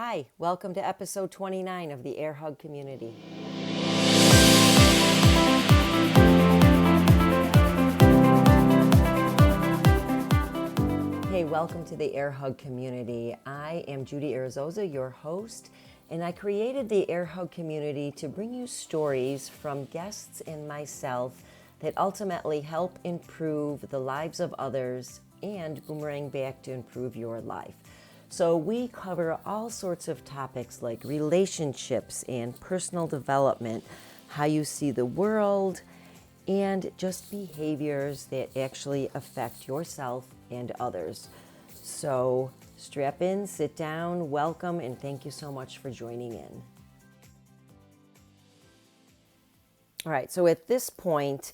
Hi, welcome to episode 29 of the Air Hug Community. Hey, welcome to the Air Hug Community. I am Judy, your host, and I created the Air Hug Community to bring you stories from guests and myself that ultimately help improve the lives of others and boomerang back to improve your life. So we cover all sorts of topics like relationships and personal development, how you see the world, and just behaviors that actually affect yourself and others. So strap in, sit down, welcome, and thank you so much for joining in. All right, so at this point,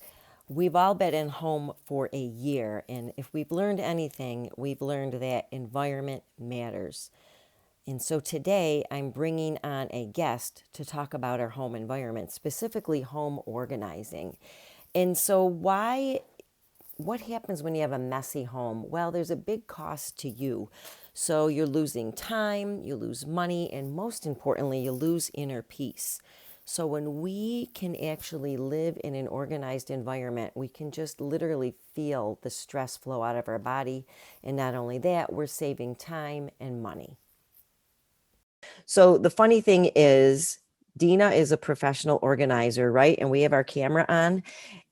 we've all been in home for a year, and if we've learned anything, we've learned that environment matters. And so today I'm bringing on a guest to talk about our home environment, specifically home organizing. And so what happens when you have a messy home? Well, there's a big cost to you. So you're losing time, you lose money, and most importantly, you lose inner peace. So when we can actually live in an organized environment, we can just literally feel the stress flow out of our body. And not only that, we're saving time and money. So the funny thing is, Dina is a professional organizer, right? And we have our camera on.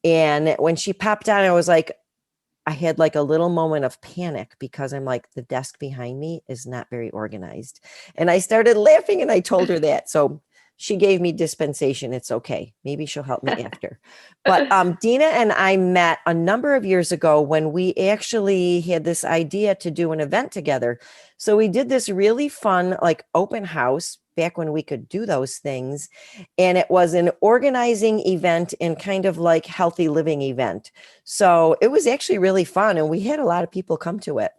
And when she popped on, I had like a little moment of panic because I'm like, the desk behind me is not very organized. And I started laughing and I told her that. So she gave me dispensation. It's okay. Maybe she'll help me after. But Dina and I met a number of years ago when we actually had this idea to do an event together. So we did this really fun, like open house back when we could do those things. And it was an organizing event and kind of like healthy living event. So it was actually really fun. And we had a lot of people come to it.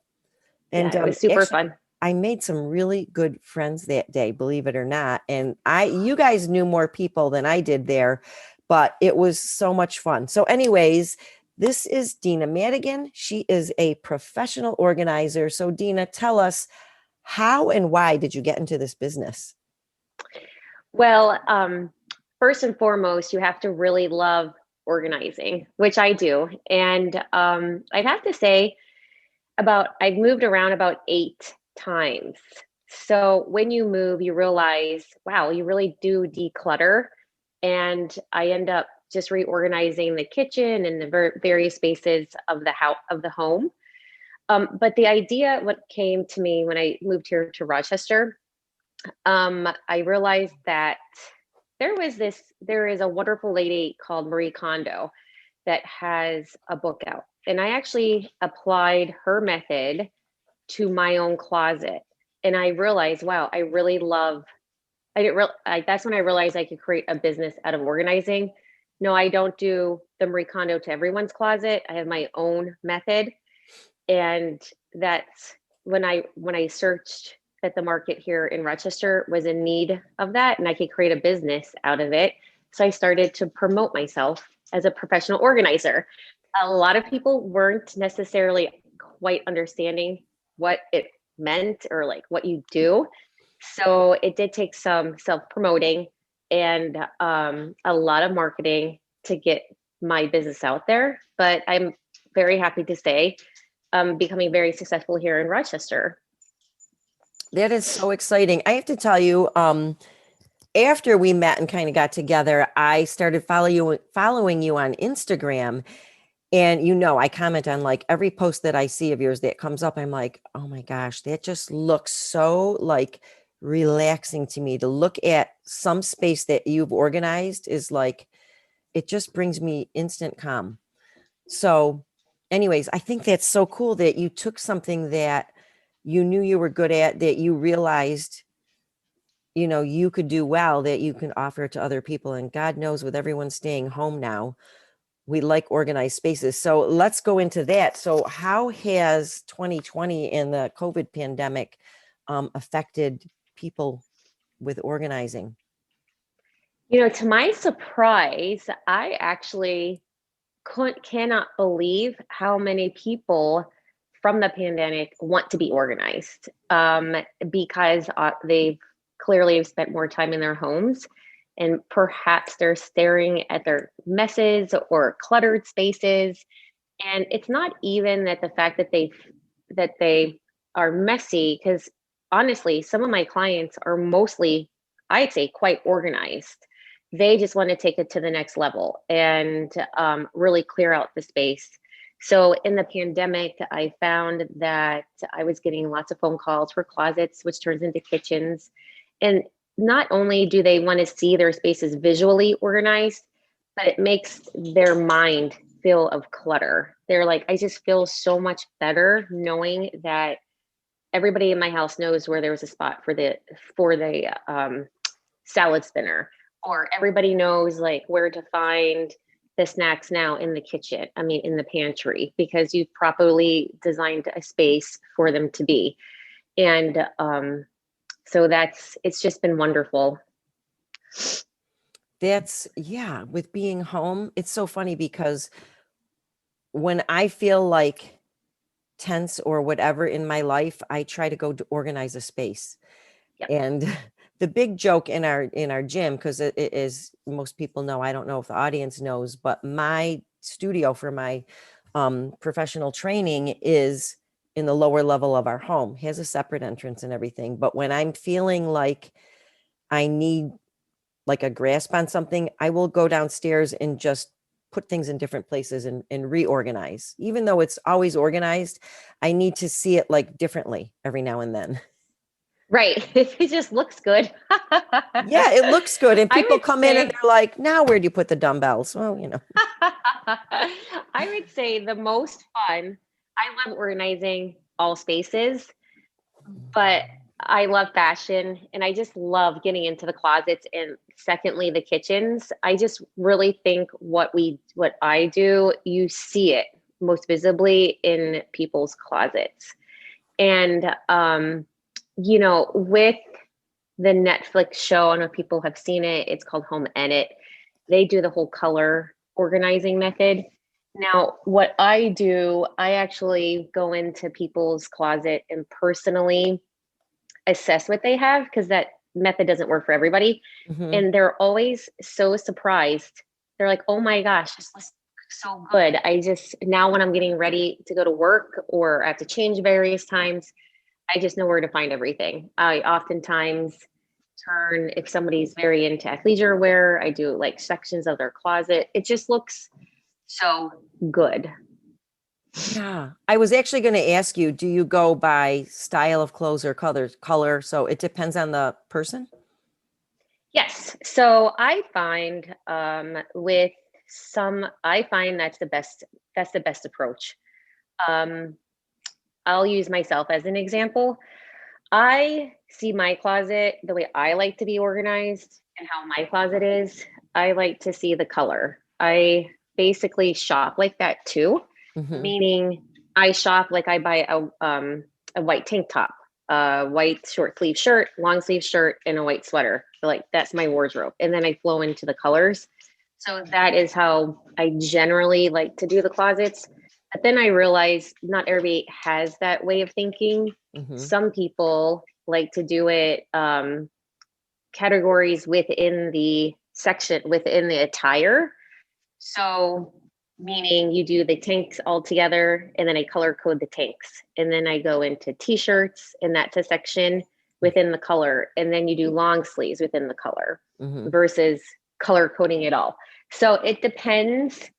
And yeah, it was super fun. I made some really good friends that day, believe it or not. And you guys knew more people than I did there, but it was so much fun. So anyways, this is Dina Madigan. She is a professional organizer. So Dina, tell us, how and why did you get into this business? Well, first and foremost, you have to really love organizing, which I do. And I'd have to say I've moved around about 8 times. So when you move, you realize, wow, you really do declutter. And I end up just reorganizing the kitchen and the various spaces of the house, of the home. But the idea, what came to me when I moved here to Rochester, I realized that there is a wonderful lady called Marie Kondo that has a book out. And I actually applied her method to my own closet. And I realized, wow, I really love, I didn't real that's when I realized I could create a business out of organizing. No, I don't do the Marie Kondo to everyone's closet. I have my own method. And that's when I searched that the market here in Rochester was in need of that and I could create a business out of it. So I started to promote myself as a professional organizer. A lot of people weren't necessarily quite understanding what it meant or like what you do. So it did take some self-promoting and a lot of marketing to get my business out there. But I'm very happy to say becoming very successful here in Rochester. That is so exciting. I have to tell you, after we met and kind of got together, I started following you on Instagram. And I comment on like every post that I see of yours that comes up. I'm like, oh my gosh, that just looks so like relaxing to me. To look at some space that you've organized is like, it just brings me instant calm. So anyways, I think that's so cool that you took something that you knew you were good at, that you realized, you could do well, that you can offer to other people. And God knows, with everyone staying home now, we like organized spaces. So let's go into that. So how has 2020 and the COVID pandemic affected people with organizing? To my surprise, I actually cannot believe how many people from the pandemic want to be organized, because they've clearly spent more time in their homes, and perhaps they're staring at their messes or cluttered spaces. And it's not even that the fact that they are messy, because honestly, some of my clients are mostly, I'd say, quite organized. They just want to take it to the next level and really clear out the space. So in the pandemic, I found that I was getting lots of phone calls for closets, which turns into kitchens. And not only do they want to see their spaces visually organized, but it makes their mind feel of clutter. They're like, I just feel so much better knowing that everybody in my house knows where there's a spot for the salad spinner, or everybody knows like where to find the snacks now in the kitchen. I mean, in the pantry, because you've properly designed a space for them to be. And so it's just been wonderful. Yeah, with being home, it's so funny because when I feel like tense or whatever in my life, I try to go to organize a space. Yep. And the big joke in our gym, because it is, most people know, I don't know if the audience knows, but my studio for my professional training is in the lower level of our home, has a separate entrance and everything. But when I'm feeling like I need like a grasp on something, I will go downstairs and just put things in different places and reorganize. Even though it's always organized, I need to see it like differently every now and then. Right. It just looks good. Yeah, it looks good. And I people would come in and say, they're like, now where do you put the dumbbells? Well, I would say the most fun, I love organizing all spaces, but I love fashion and I just love getting into the closets, and secondly, the kitchens. I just really think what I do, you see it most visibly in people's closets. And, with the Netflix show, I don't know if people have seen it, it's called Home Edit. They do the whole color organizing method. Now, what I do, I actually go into people's closet and personally assess what they have, because that method doesn't work for everybody. Mhm. And they're always so surprised. They're like, oh my gosh, this looks so good. Now when I'm getting ready to go to work or I have to change various times, I just know where to find everything. I oftentimes if somebody's very into athleisure wear, I do like sections of their closet. It just looks so good. Yeah. I was actually going to ask you, do you go by style of clothes or color? So it depends on the person? Yes. So I find I find that's the best approach. Um, I'll use myself as an example. I see my closet the way I like to be organized and how my closet is. I like to see the color. I basically shop like that too, Mhm. meaning I shop like I buy a white tank top, a white short sleeve shirt, long sleeve shirt, and a white sweater. So like that's my wardrobe. And then I flow into the colors. So that is how I generally like to do the closets. But then I realized not everybody has that way of thinking. Mhm. Some people like to do it categories within the section within the attire. So meaning you do the tanks all together and then I color code the tanks. And then I go into t-shirts and that's a section within the color. And then you do long sleeves within the color Mhm. versus color coding it all. So it depends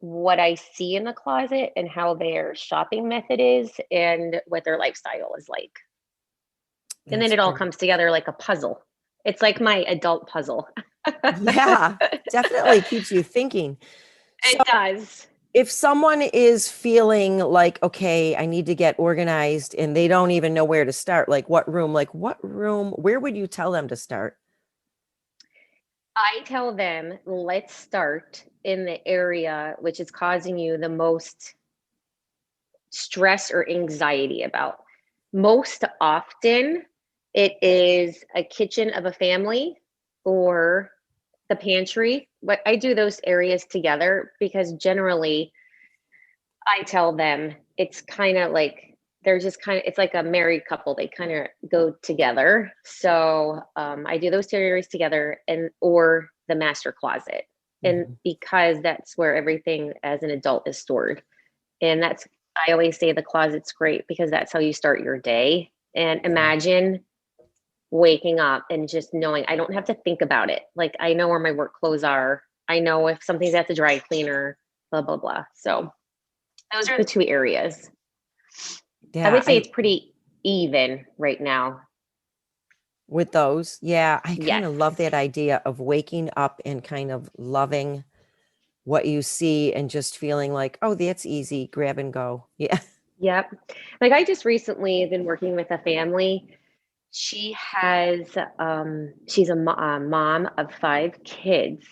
what I see in the closet and how their shopping method is and what their lifestyle is like. And then That's it all true. comes together like a puzzle. It's like my adult puzzle. Yeah, definitely keeps you thinking. So It does. if someone is feeling like, okay, I need to get organized and they don't even know where to start, what room, where would you tell them to start? I tell them, let's start in the area which is causing you the most stress or anxiety about. Most often, it is a kitchen of a family or the pantry. What I do those areas together because generally I tell them it's kind of like they're just kind of it's like a married couple. They kind of go together. So I do those two areas together, and or the master closet, and Mhm. because that's where everything as an adult is stored, and that's I always say the closet's great because that's how you start your day. And Yeah. imagine waking up and just knowing I don't have to think about it. Like I know where my work clothes are. I know if something's at the dry cleaner, blah blah blah. So those are the two areas. I Yeah, would say it's pretty even right now. with those, yeah, I kind Yes. of love that idea of waking up and kind of loving what you see and just feeling like, oh, that's easy, grab and go. Yeah. Yep. Like I just recently been working with a family. She has she's a mom of 5 kids.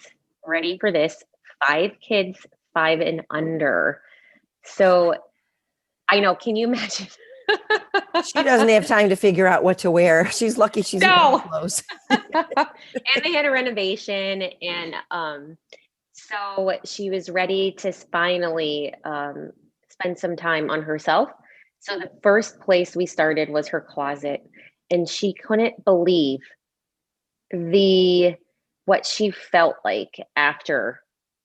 Ready for this? 5 kids, 5 and under. So I know, can you imagine? She doesn't have time to figure out what to wear. She's lucky she's wearing No. clothes. And they had a renovation, and so she was ready to finally spend some time on herself. So the first place we started was her closet, and she couldn't believe the what she felt like after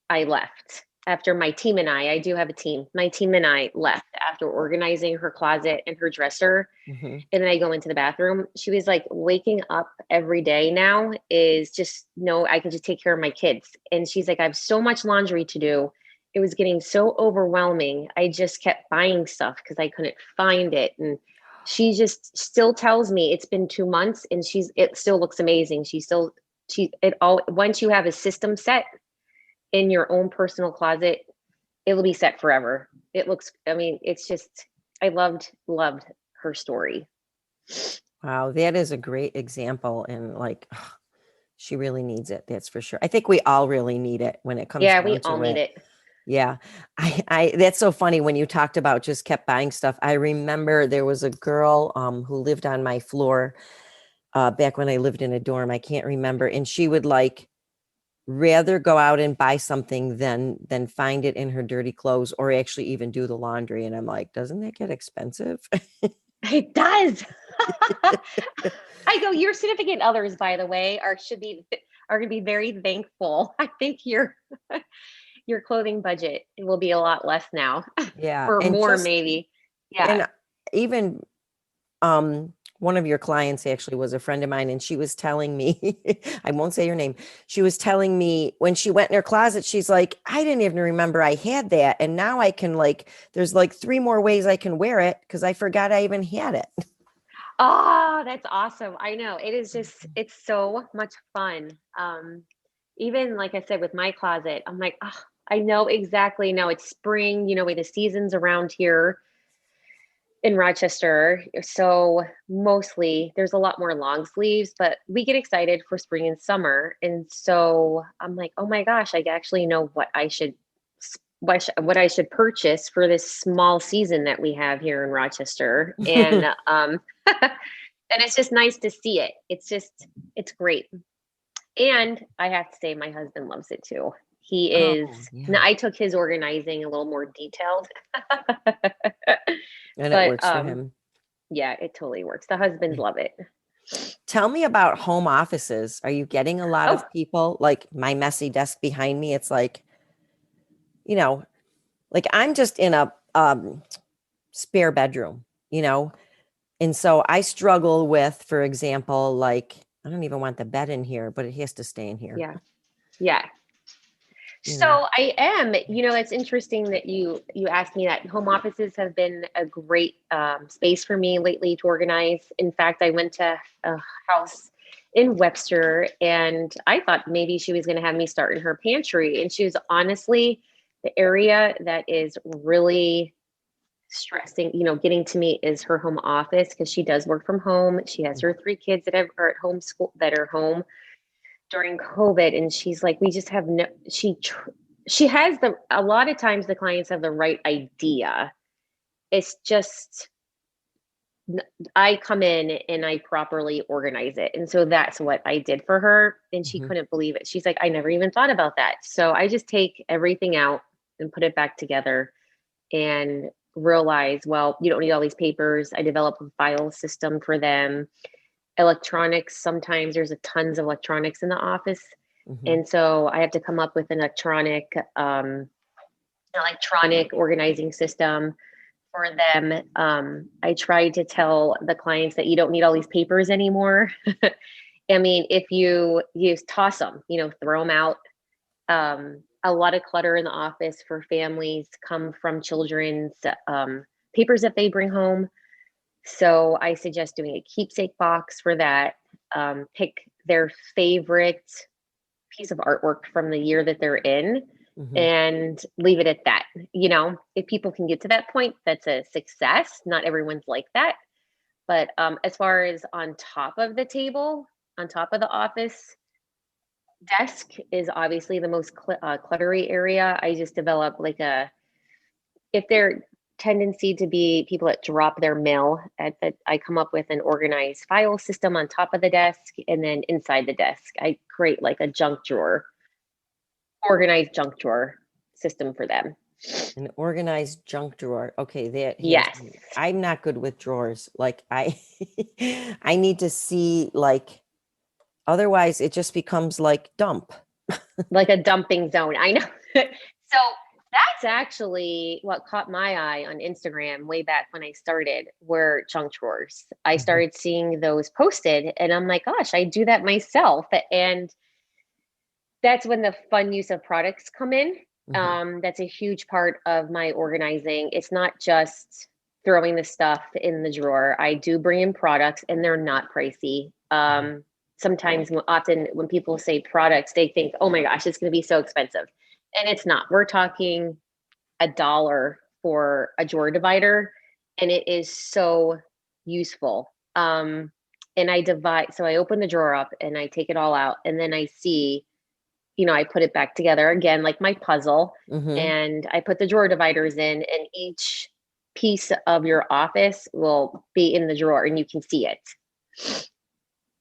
I left. After my team and I do have a team. My team and I left after organizing her closet and her dresser, Mhm. and then I go into the bathroom. She was like, waking up every day now is just no, I can just take care of my kids. And she's like, I have so much laundry to do. It was getting so overwhelming. I just kept buying stuff because I couldn't find it. And she just still tells me it's been 2 months and it still looks amazing. She it all once you have a system set in your own personal closet, it'll be set forever. It looks, I mean, it's just I loved her story. Wow, that is a great example. And like, she really needs it. That's for sure. I think we all really need it when it comes Yeah, we down all to need it. it. Yeah. That's so funny when you talked about just kept buying stuff. I remember there was a girl who lived on my floor back when I lived in a dorm. I can't remember. And she would like rather go out and buy something than find it in her dirty clothes or actually even do the laundry. And I'm like, doesn't that get expensive? It does. I go, your significant others, by the way, are going to be very thankful. I think your clothing budget will be a lot less now, Yeah. or And more just maybe. Yeah. and even one of your clients actually was a friend of mine, and she was telling me, I won't say her name. She was telling me when she went in her closet, she's like, I didn't even remember I had that. And now I can like, there's like 3 more ways I can wear it because I forgot I even had it. Oh, that's awesome. I know. It is just it's so much fun. Even like I said with my closet, I'm like, oh, I know exactly now it's spring, way the seasons around here in Rochester. So mostly there's a lot more long sleeves, but we get excited for spring and summer. And so I'm like, oh my gosh, I actually know what I should purchase for this small season that we have here in Rochester. And and it's just nice to see it. It's great. And I have to say my husband loves it too. He is Oh, now yeah. I took his organizing a little more detailed. And it But works for him. yeah, it totally works. The husbands love it. Tell me about home offices. Are you getting a lot Oh, of people like my messy desk behind me? It's like, you know, like I'm just in a spare bedroom, you know? And so I struggle with, for example, like I don't even want the bed in here, but it has to stay in here, yeah. Yeah. you know. So I am, it's interesting that you asked me that. Home offices have been a great space for me lately to organize. In fact, I went to a house in Webster, and I thought maybe she was going to have me start in her pantry. And she was honestly the area that is really stressing, getting to me is her home office because she does work from home. She has her 3 kids are at home school that are home during COVID, and she's like, we just have no. She has a lot of times the clients have the right idea. It's just I come in and I properly organize it, and so that's what I did for her, and she Mhm. couldn't believe it. She's like, I never even thought about that. So I just take everything out and put it back together, and realize, well, you don't need all these papers. I developed a file system for them. Electronics, sometimes there's a tons of electronics in the office. Mhm. And so I have to come up with an electronic organizing system for them. I try to tell the clients that you don't need all these papers anymore. I mean, if you toss them, throw them out. A lot of clutter in the office for families come from children's papers that they bring home. So I suggest doing a keepsake box for that. Pick their favorite piece of artwork from the year that they're in Mhm. and leave it at that. If people can get to that point, that's a success. Not everyone's like that. But as far as on top of the table, on top of the office, desk is obviously the most cluttery area. I just develop if there tendency to be people that drop their mail I come up with an organized file system on top of the desk, and then inside the desk, I create like a organized junk drawer system for them. An organized junk drawer. Okay, Yes. I'm not good with drawers. Like I I need to see, like, otherwise it just becomes like dump. Like a dumping zone. I know. So that's actually what caught my eye on Instagram way back when I started, were junk drawers. I Mhm. started seeing those posted and I'm like, gosh, I do that myself. And that's when the fun use of products come in. Mhm. That's a huge part of my organizing. It's not just throwing the stuff in the drawer. I do bring in products and they're not pricey. Sometimes, often when people say products, they think, oh my gosh, it's going to be so expensive. And it's not. We're talking $1 for a drawer divider, and it is so useful. And so I open the drawer up and I take it all out, and then I see, I put it back together again, like my puzzle, Mhm. and I put the drawer dividers in, and each piece of your office will be in the drawer and you can see it.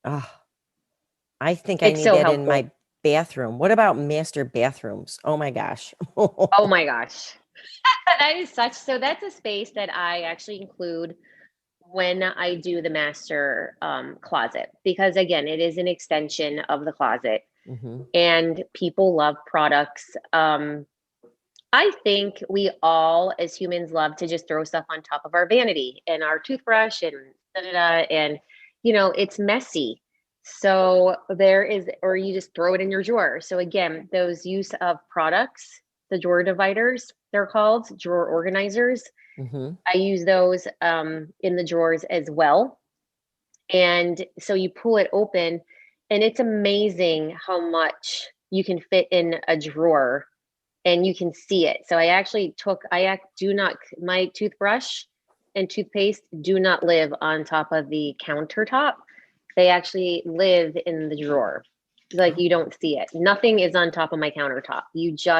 Ah, I think I It's need so that in helpful. my bathroom. What about master bathrooms? Oh my gosh. Oh my gosh. That is so that's a space that I actually include when I do the master closet, because again, it is an extension of the closet Mhm. and people love products. I think we all, as humans, love to just throw stuff on top of our vanity and our toothbrush and da da da. And, it's messy. So or you just throw it in your drawer. So, again, those use of products, the drawer dividers, they're called drawer organizers. Mhm. I use those in the drawers as well. And so you pull it open, and it's amazing how much you can fit in a drawer and you can see it. So do not, my toothbrush and toothpaste do not live on top of the countertop. They actually live in the drawer. Like, you don't see it. Nothing is on top of my countertop.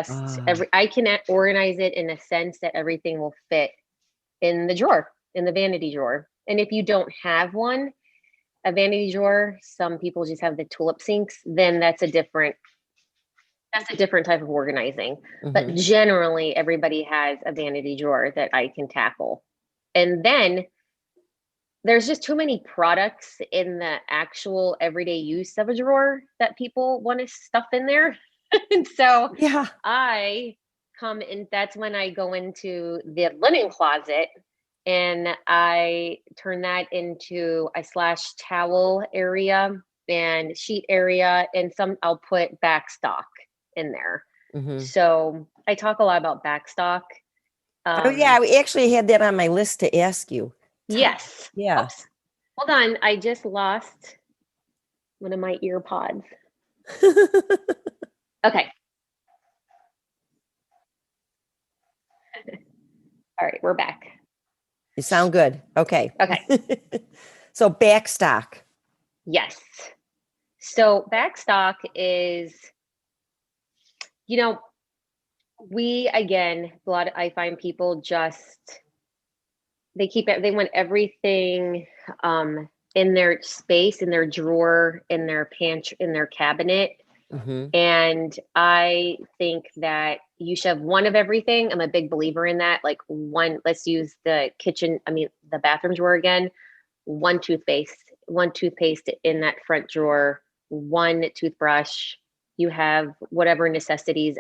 Ah. I can organize it in a sense that everything will fit in the drawer, in the vanity drawer. And if you don't have a vanity drawer, some people just have the tulip sinks, then that's a different type of organizing. But Mhm. generally, everybody has a vanity drawer that I can tackle. And then there's just too many products in the actual everyday use of a drawer that people want to stuff in there. And so Yeah. I that's when I go into the linen closet and I turn that into a slash towel area and sheet area, and I'll put back stock in there. Mhm. So I talk a lot about back stock. Oh Um, yeah, we actually had that on my list to ask you. Tell yes. Yeah. Oops. Hold on. I just lost one of my ear pods. Okay. All right. We're back. You sound good. Okay. Okay. So backstock. Yes. So back stock is, you know, I find people they want everything in their space, in their drawer, in their pantry, in their cabinet. Mhm. And I think that you should have one of everything. I'm a big believer in that. Like let's use the the bathroom drawer again. One toothpaste in that front drawer, one toothbrush. You have whatever necessities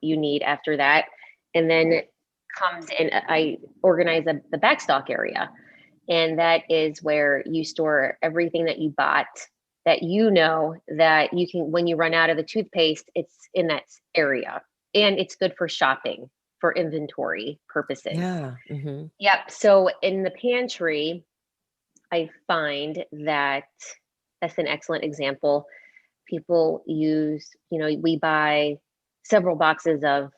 you need after that. And then comes in, I organize the backstock area. And that is where you store everything that you bought that that you can, when you run out of the toothpaste, it's in that area. And it's good for shopping for inventory purposes. Yeah. Mm-hmm. Yep. So in the pantry, I find that that's an excellent example. People use, we buy several boxes of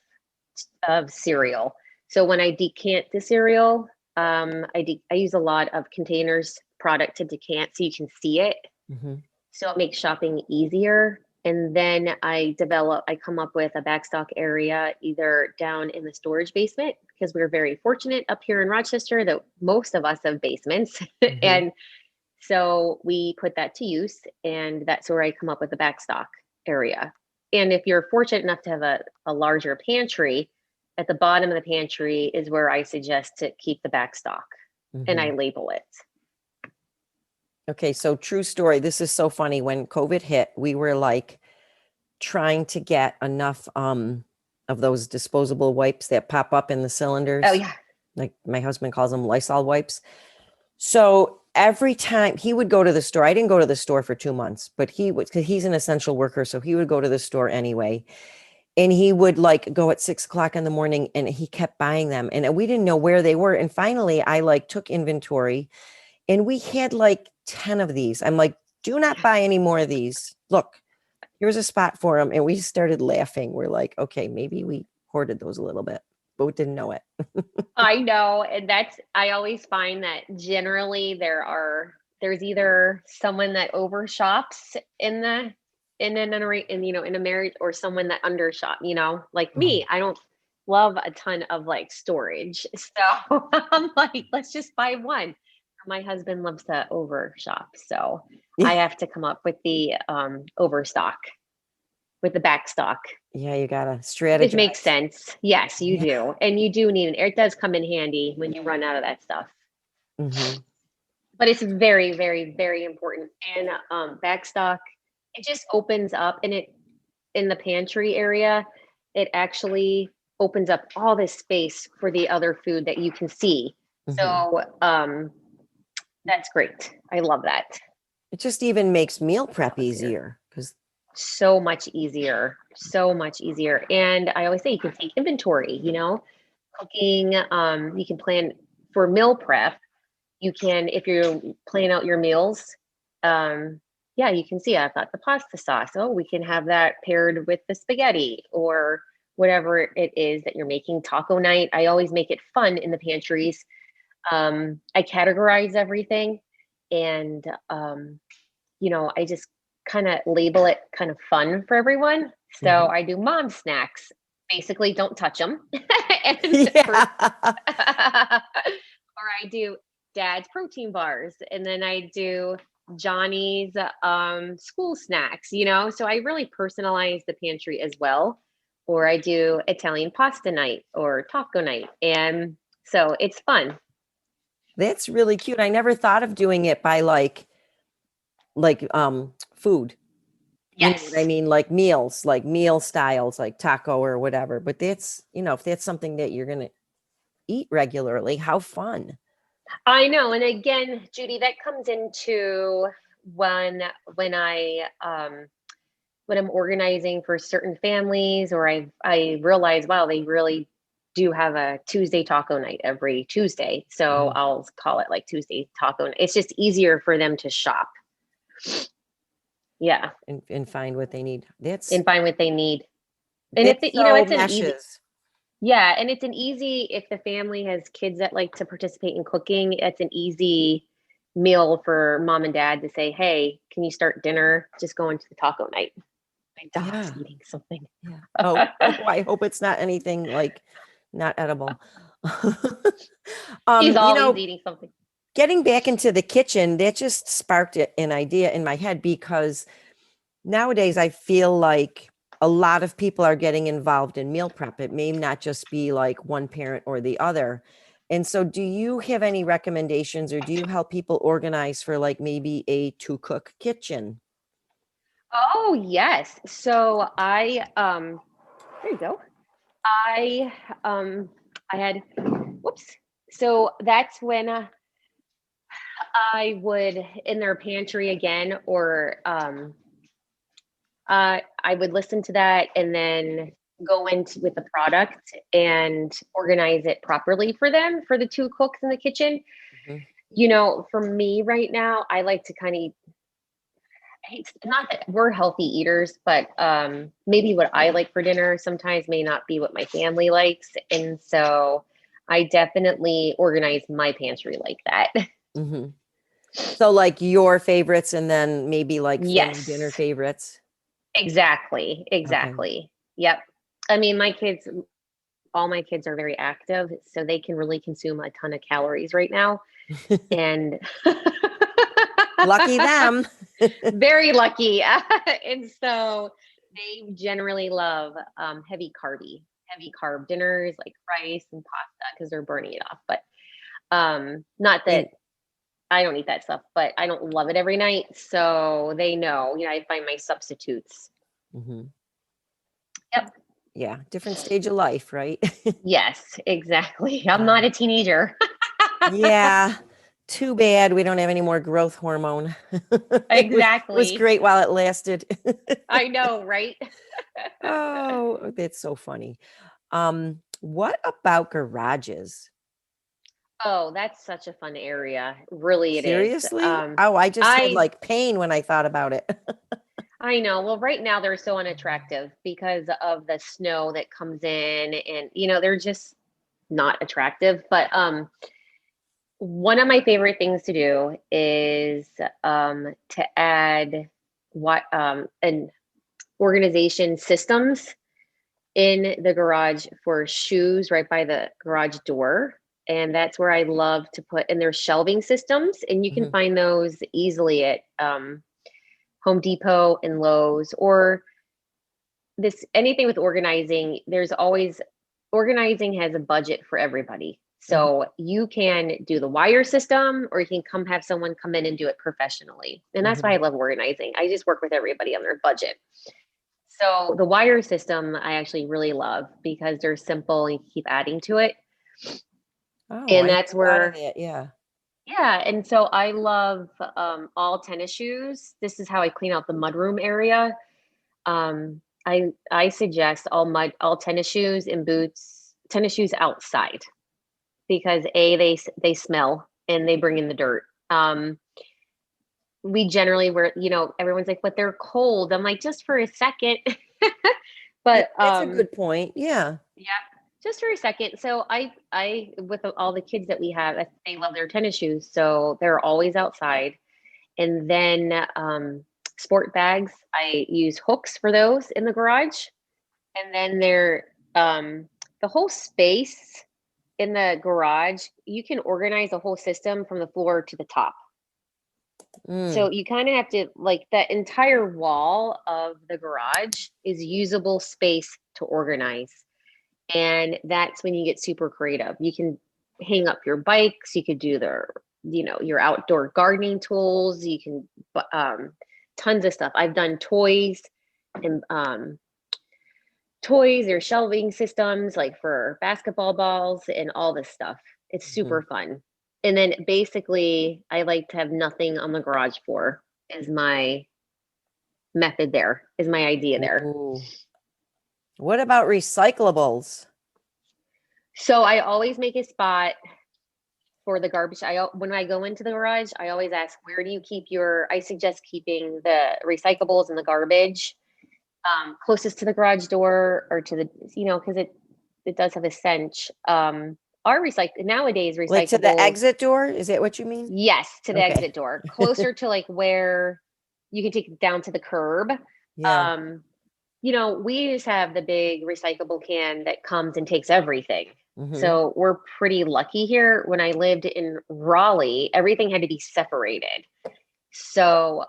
cereal. So when I decant the cereal, I use a lot of containers product to decant so you can see it. Mm-hmm. So it makes shopping easier. And then I come up with a backstock area either down in the storage basement, because we're very fortunate up here in Rochester that most of us have basements. Mm-hmm. And so we put that to use, and that's where I come up with the backstock area. And if you're fortunate enough to have a larger pantry, at the bottom of the pantry is where I suggest to keep the backstock, and I label it. Okay, so true story. This is so funny. When COVID hit, we were like trying to get enough of those disposable wipes that pop up in the cylinders. Oh yeah. Like my husband calls them Lysol wipes. So every time he would go to the store, I didn't go to the store for 2 months, but he would, because he's an essential worker. So he would go to the store anyway. And he would like go at 6 o'clock in the morning, and he kept buying them. And we didn't know where they were. And finally I like took inventory, and we had like 10 of these. I'm like, do not buy any more of these. Look, here's a spot for them. And we started laughing. We're like, okay, maybe we hoarded those a little bit, but we didn't know it. I know. And I always find that generally there's either someone that overshops in a marriage, or someone that undershop, like me. I don't love a ton of like storage. So I'm like, let's just buy one. My husband loves to overshop. So I have to come up with the overstock, with the backstock. Yeah, you gotta strategize. Which makes sense. Yes, you do. And you do need it does come in handy when you run out of that stuff. Mm-hmm. But it's very, very, very important. And backstock, it just opens up, and in the pantry area, it actually opens up all this space for the other food that you can see. Mm-hmm. So that's great. I love that. It just even makes meal prep easier, because so much easier. And I always say you can take inventory, cooking. You can plan for meal prep. You can, if you're planning out your meals, you can see I've got the pasta sauce. Oh, we can have that paired with the spaghetti or whatever it is that you're making. Taco night. I always make it fun in the pantries. I categorize everything, and I just kind of label it kind of fun for everyone. So I do mom snacks. Basically, don't touch them. Or I do dad's protein bars, and then I do Johnny's school snacks. So I really personalize the pantry as well. Or I do Italian pasta night or taco night, and so it's fun. That's really cute. I never thought of doing it by like food. Yes. You know what I mean? Like meals, like meal styles, like taco or whatever. But that's, if that's something that you're going to eat regularly, how fun. I know. And again, Judy, that comes into when I'm organizing for certain families, or I realize, wow, they really do have a Tuesday taco night every Tuesday. So I'll call it like Tuesday taco night. It's just easier for them to shop. Yeah. And find what they need. And find what they need. And if it's an easy, and it's an easy, if the family has kids that like to participate in cooking, it's an easy meal for mom and dad to say, hey, can you start dinner? Just going to the taco night. My dog's eating something. Yeah. Oh, I hope it's not anything like not edible. He's always eating something. Getting back into the kitchen, that just sparked an idea in my head, because nowadays I feel like a lot of people are getting involved in meal prep. It may not just be like one parent or the other. And so do you have any recommendations, or do you help people organize for like maybe a two cook kitchen? Oh, yes. So there you go. I I had whoops. So that's when I would in their pantry again, or I would listen to that and then go into with the product and organize it properly for them, for the two cooks in the kitchen. Mhm. For me right now, I like to kind of, it's not that we're healthy eaters, but maybe what I like for dinner sometimes may not be what my family likes. And so I definitely organize my pantry like that. Mhm. So like your favorites and then maybe like family dinner Yes, favorites. exactly. Okay. Exactly. Yep. I mean, all my kids are very active, so they can really consume a ton of calories right now. And Lucky them. very lucky. And so they generally love heavy carb dinners like rice and pasta because they're burning it off. But not that And I don't eat that stuff, but I don't love it every night. So they know, I find my substitutes. mhm. Yep. Yeah, different stage of life, right? Yes, exactly. I'm not Yeah. a teenager. Yeah. Too bad we don't have any more growth hormone. It was Exactly. great while it lasted. I know, right? Oh, that's so funny. What about garages? Oh, that's such a fun area. Really, it is. Seriously? Oh, I just had I like pain when I thought about it. I know. Well, right now they're so unattractive because of the snow that comes in, and they're just not attractive. But one of my favorite things to do is to add what an organization systems in the garage for shoes right by the garage door. And that's where I love to put in their shelving systems. And you can Mhm, find those easily at Home Depot and Lowe's, or this anything with organizing. There's always organizing has a budget for everybody. mhm, So you can do the wire system, or you can come have someone come in and do it professionally. And that's why mhm. I love organizing. I just work with everybody on their budget. So the wire system I actually really love because they're simple and you keep adding to it. Oh, And I that's never thought of where, that. Yeah. yeah. And so I love all tennis shoes. This is how I clean out the mudroom area. I suggest all tennis shoes and boots, tennis shoes outside, because they smell and they bring in the dirt. We generally wear, everyone's like, but they're cold. I'm like, just for a second. Yeah, But that's a good point. Yeah. yeah, just for a second. So I with all the kids that we have, they love their tennis shoes, so they're always outside. And then sport bags, I use hooks for those in the garage. And then the whole space in the garage, you can organize the whole system from the floor to the top. Mm, So you kind of have to, like, that entire wall of the garage is usable space to organize. And that's when you get super creative. You can hang up your bikes, you could do your outdoor gardening tools, you can tons of stuff. I've done toys and toys or shelving systems like for basketball balls and all this stuff. It's mhm. super fun. And then basically I like to have nothing on the garage floor is my method there, is my idea there. Ooh. What about recyclables? So I always make a spot for the garbage. When I go into the garage, I always ask, where do you keep I suggest keeping the recyclables and the garbage closest to the garage door, or to the, because it does have a stench. Our nowadays Like to the recyclables, exit door? Is that what you mean? yes, to the Okay. exit door, closer to like where you can take it down to the curb. Yeah. We just have the big recyclable can that comes and takes everything. Hmm. So we're pretty lucky here. When I lived in Raleigh, everything had to be separated. So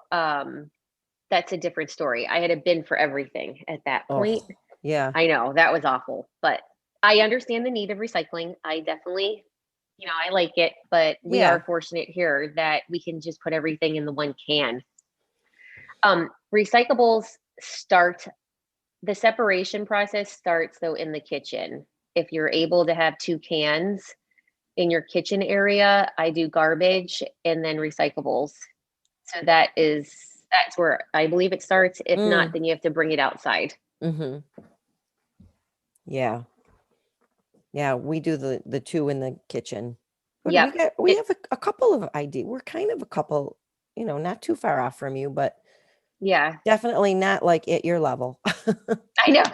that's a different story. I had a bin for everything at that point. Oh, yeah. I know that was awful, but I understand the need of recycling. I definitely, I like it, but we are Yeah. fortunate here that we can just put everything in the one can. Recyclables start the separation process starts though in the kitchen. If you're able to have two cans in your kitchen area, I do garbage and then recyclables. So that's where I believe it starts. If not, Mm, then you have to bring it outside. mm-hmm. Yeah. Yeah. We do the two in the kitchen. But Yep. we have a couple of ideas. We're kind of a couple, not too far off from you, but Yeah, definitely not like at your level. I know.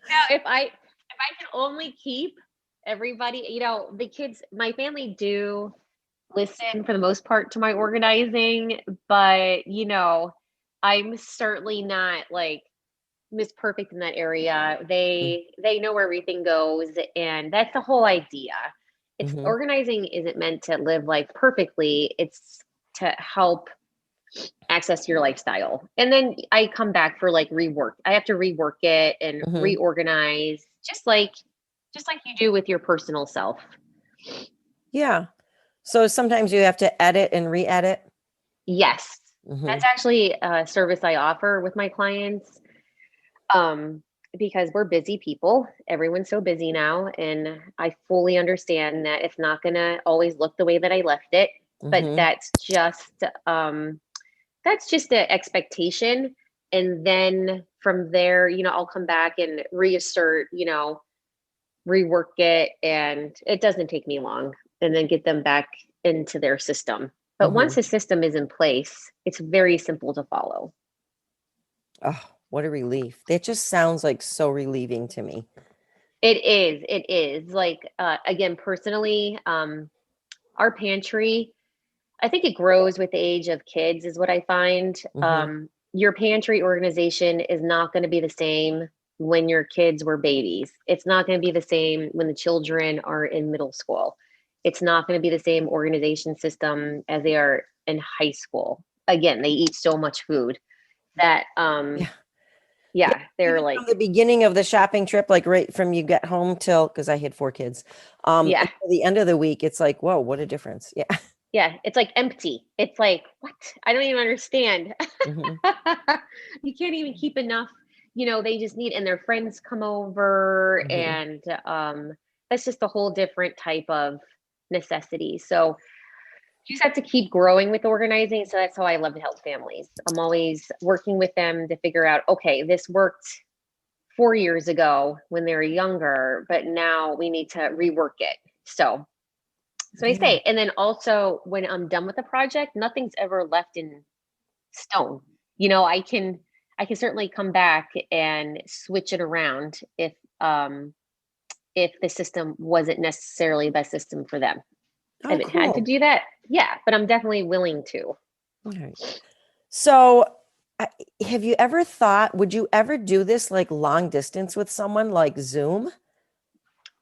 Now, if I can only keep everybody, the kids, my family do listen for the most part to my organizing, but I'm certainly not like Miss Perfect in that area. They know where everything goes, and that's the whole idea. It's Mm-hmm. organizing isn't meant to live life perfectly. It's to help access your lifestyle. And then I come back for like rework. I have to rework it and Mm-hmm. reorganize just like you do with your personal self. Yeah. So sometimes you have to edit and re-edit. Yes. Mm-hmm. That's actually a service I offer with my clients. Um, because we're busy people. Everyone's so busy now. And I fully understand that it's not going to always look the way that I left it. But Mm-hmm. that's just the expectation. And then from there, I'll come back and reassert, rework it. And it doesn't take me long and then get them back into their system. But Mm-hmm. once the system is in place, it's very simple to follow. Oh, what a relief. That just sounds like so relieving to me. It is like, again, personally, our pantry, I think it grows with the age of kids, is what I find. Mm-hmm. Your pantry organization is not going to be the same when your kids were babies. It's not going to be the same when the children are in middle school. It's not going to be the same organization system as they are in high school. Again, they eat so much food that, Yeah. Yeah. yeah, they're Even from like, the beginning of the shopping trip, like right from you get home till, because I had 4 kids, yeah, until the end of the week, it's like, whoa, what a difference. Yeah. yeah, it's like empty. It's like, what? I don't even understand. Mm-hmm. You can't even keep enough. They just need, and their friends come over, Mm-hmm. and that's just a whole different type of necessity. So you just have to keep growing with organizing. So that's how I love to help families. I'm always working with them to figure out, okay, this worked 4 years ago when they were younger, but now we need to rework it. So I Yeah. say, and then also when I'm done with the project, nothing's ever left in stone. I can certainly come back and switch it around if the system wasn't necessarily the best system for them. I Oh, haven't had to cool. do that. Yeah, but I'm definitely willing to. All right. So, I- have you ever thought, would you ever do this like long distance with someone like Zoom?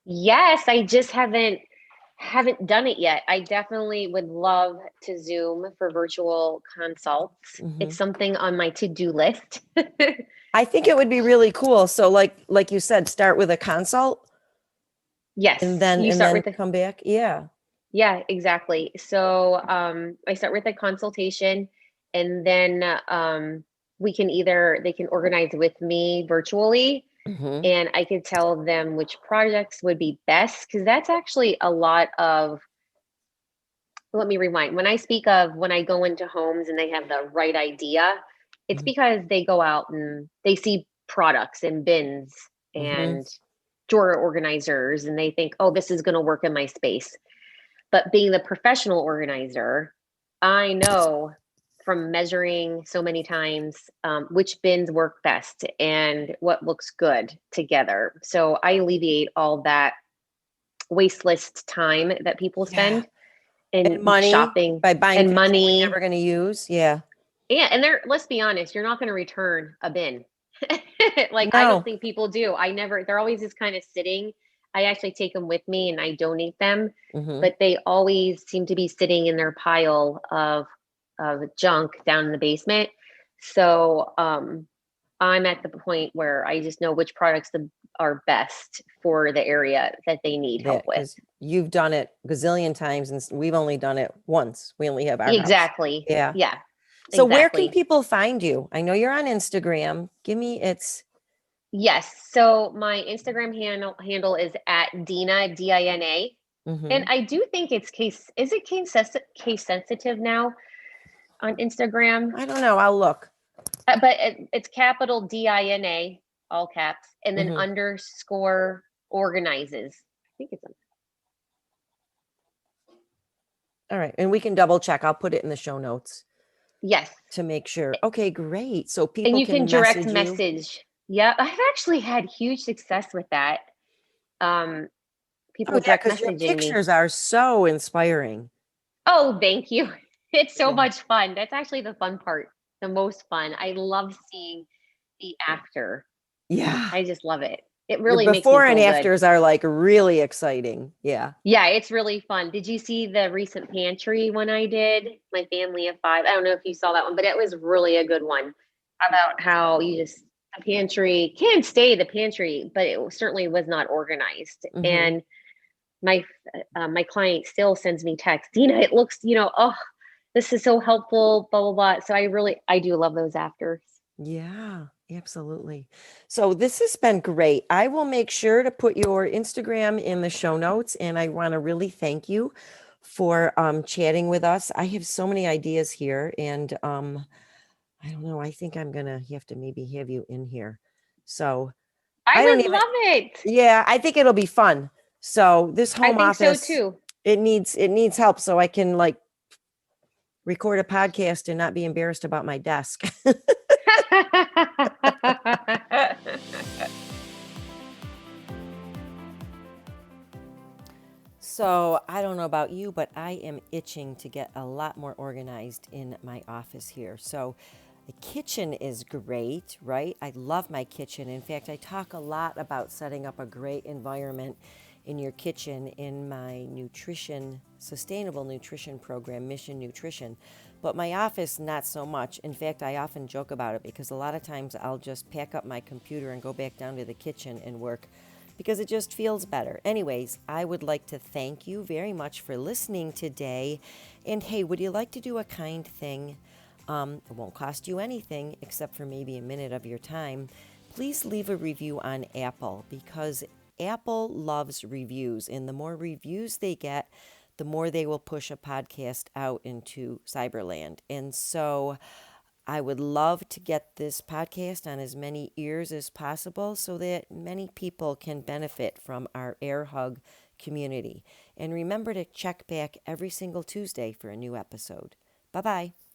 Yes, I just haven't done it yet. I definitely would love to Zoom for virtual consults. Hmm. It's something on my to-do list. I think it would be really cool. So, like you said, start with a consult and Yes, then you and start then with the come back. Yeah. Yeah, exactly. So I start with a consultation, and then they can organize with me virtually, Hmm. and I could tell them which projects would be best because that's actually a lot of. Let me rewind. When I go into homes and they have the right idea, it's because they go out and they see products and bins Hmm. and drawer organizers, and they think, oh, this is going to work in my space. But being the professional organizer, I know from measuring so many times which bins work best and what looks good together. So I alleviate all that wasteless time that people Yeah. spend in And money shopping by buying and things that we're money. never going to use. Yeah. Yeah, and let's be honest, you're not going to return a bin. Like I don't No. think people do. They're always just kind of sitting. I actually take them with me and I donate them, Hmm. but they always seem to be sitting in their pile of of junk down in the basement. So I'm at the point where I just know which products are best for the area that they need help That with. because you've done it gazillion times and we've only done it once. We only have our house. Exactly. Yeah. Yeah, So where can exactly. people find you? I know you're on Instagram. Give me it's Yes. So my Instagram handle is at Dina Dina. And mhm. I do think it's is it case sensitive now on Instagram? I don't know. I'll look. But it's capital Dina, all caps, and then Mhm. underscore organizes. I think it's All right. And we can double check. I'll put it in the show notes yes. to make sure. Okay, great. So And people you can can direct message you. message. Yeah, I've actually had huge success with that. Um, Oh People yeah, direct because your messaging me. pictures are so inspiring. Oh, thank you. It's so Yeah. much fun. That's actually the fun part, the most fun. I love seeing the after. Yeah. I just love it. It Your really makes me before and feel good. afters are like really exciting. Yeah. Yeah, it's really fun. Did you see the recent pantry one I did? My family of five. I don't know if you saw that one, but it was really a good one about how you just the pantry can stay the pantry, but it certainly was not organized. Hmm. And my my client still sends me texts. Dina, it looks, oh, this is so helpful. Blah blah blah. So I do love those afters. Yeah, absolutely. So this has been great. I will make sure to put your Instagram in the show notes, and I want to really thank you for chatting with us. I have so many ideas here, and I don't know. I think I'm gonna have to maybe have you in here. So I I don't would even. love it. Yeah, I think it'll be fun. So this I home think so office, too. it needs help so I can like record a podcast and not be embarrassed about my desk. So I don't know about you, but I am itching to get a lot more organized in my office here. So the kitchen is great, right? I love my kitchen. In fact, I talk a lot about setting up a great environment in your kitchen in my sustainable nutrition program, Mission Nutrition. But my office, not so much. In fact, I often joke about it because a lot of times I'll just pack up my computer and go back down to the kitchen and work because it just feels better. Anyways, I would like to thank you very much for listening today. And hey, would you like to do a kind thing? It won't cost you anything except for maybe a minute of your time. Please leave a review on Apple because Apple loves reviews. And the more reviews they get, the more they will push a podcast out into Cyberland. And so I would love to get this podcast on as many ears as possible so that many people can benefit from our Air Hug community. And remember to check back every single Tuesday for a new episode. Bye-bye.